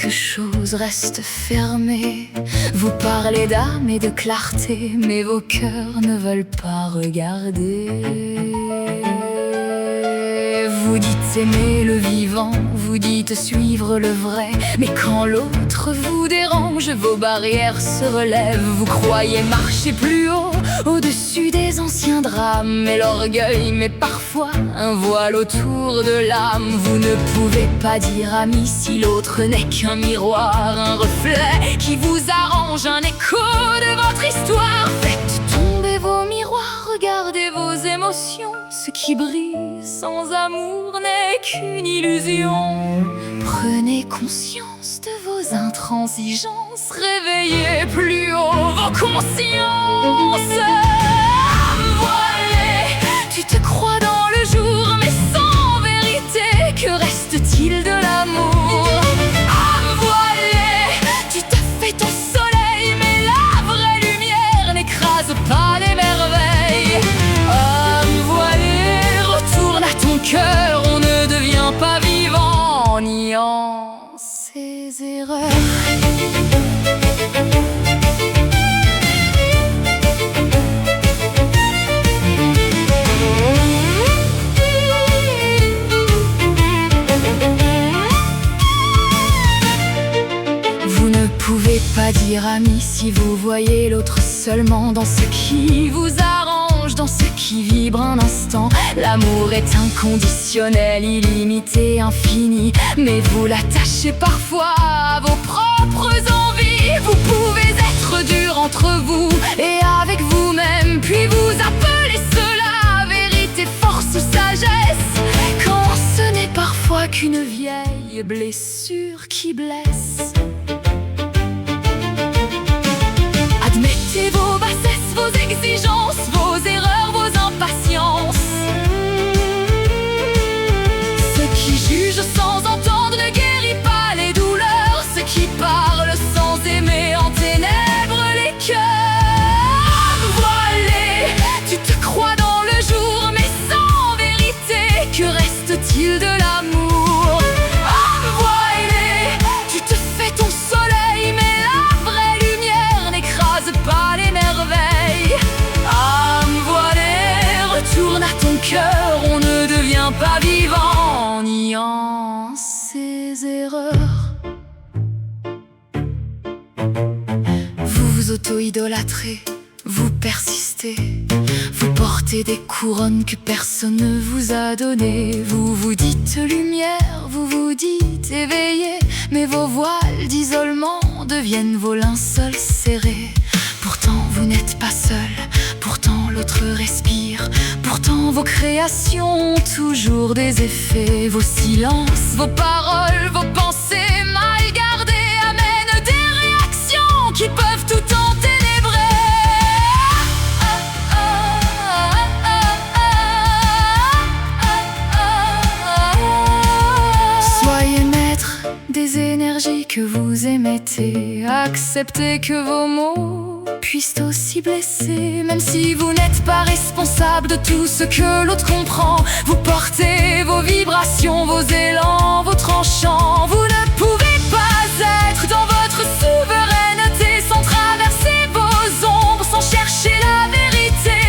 quelque chose reste fermé. Vous parlez d'âme et de clarté, mais vos cœurs ne veulent pas regarder. Vous dites aimer le vivant, vous dites suivre le vrai, mais quand l'autre vous dérange, vos barrières se relèvent. Vous croyez marcher plus haut, au-dessus des anciens drames, mais l'orgueil met parfois un voile autour de l'âme. Vous ne pouvez pas dire ami si l'autre n'est qu'un miroir, un reflet qui vous arrange, un écho de votre histoire. Faites tomber vos miroirs, regardez vos émotions. Ce qui brille sans amour n'est qu'une illusion. Prenez conscience de vos intransigences, réveillez plus haut vos consciences. Voilé, tu te crois dans le jour, mais sans vérité, que reste-t-il de l'amour? Voilé, tu te fais ton soleil, mais la vraie lumière n'écrase pas les merveilles. Cœur, on ne devient pas vivant en niant ses erreurs. Vous ne pouvez pas dire ami si vous voyez l'autre seulement dans ce qui vous arrange, dans ce qui vibre un instant. L'amour est inconditionnel, illimité, infini, mais vous l'attachez parfois à vos propres envies. Vous pouvez être dur entre vous et avec vous-même, puis vous appelez cela vérité, force ou sagesse, quand ce n'est parfois qu'une vieille blessure qui blesse. Admettez vos bassesses, vos exigences, vos erreurs, vos impatiences. Ceux qui jugent sans entendre ne guérit pas les douleurs. Ceux qui parlent sans aimer enténèbrent les cœurs. Voilé, tu te crois dans le jour, mais sans vérité, que reste-t-il de l'amour? Voilé, tu te fais ton soleil, mais la vraie lumière n'écrase pas les merveilles. Âme voilée, retourne à ton cœur, on ne devient pas vivant en niant ses erreurs. Vous vous auto-idolâtrez, vous persistez, vous portez des couronnes que personne ne vous a données. Vous vous dites lumière, vous vous dites éveillé, mais vos voiles d'isolement deviennent vos linceuls serrés. Pourtant vous n'êtes pas seul, pourtant l'autre respire, pourtant vos créations ont toujours des effets. Vos silences, vos paroles, vos pensées mal gardées amènent des réactions qui peuvent tout enténébrer. Soyez maître des énergies que vous émettez, acceptez que vos mots puissent aussi blesser. Même si vous n'êtes pas responsable de tout ce que l'autre comprend, vous portez vos vibrations, vos élans, vos tranchants. Vous ne pouvez pas être dans votre souveraineté sans traverser vos ombres, sans chercher la vérité.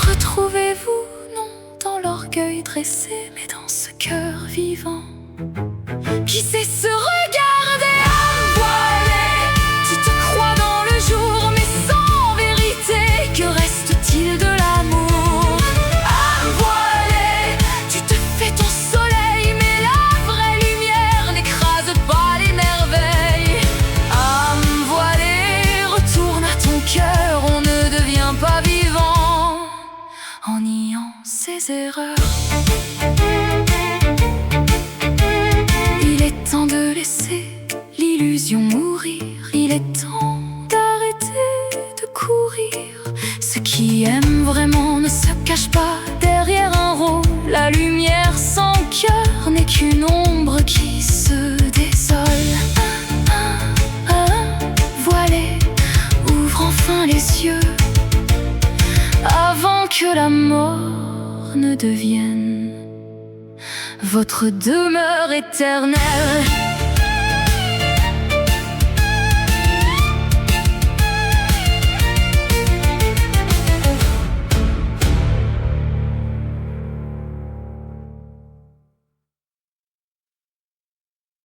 Retrouvez-vous non dans l'orgueil dressé, mais dans ce cœur vivant qui sait se regarder. Voilé, tu te crois dans le jour, mais sans vérité, que reste-t-il de l'amour? Voilé, tu te fais ton soleil, mais la vraie lumière n'écrase pas les merveilles. Âme voilée, retourne à ton cœur, on ne devient pas vivant en niant ses erreurs. Il est temps de laisser l'illusion mourir, il est temps d'arrêter de courir. Ceux qui aiment vraiment ne se cachent pas derrière un rôle. La lumière sans cœur n'est qu'une ombre qui se désole. Voilé, ouvre enfin les yeux avant que la mort ne devienne votre demeure éternelle.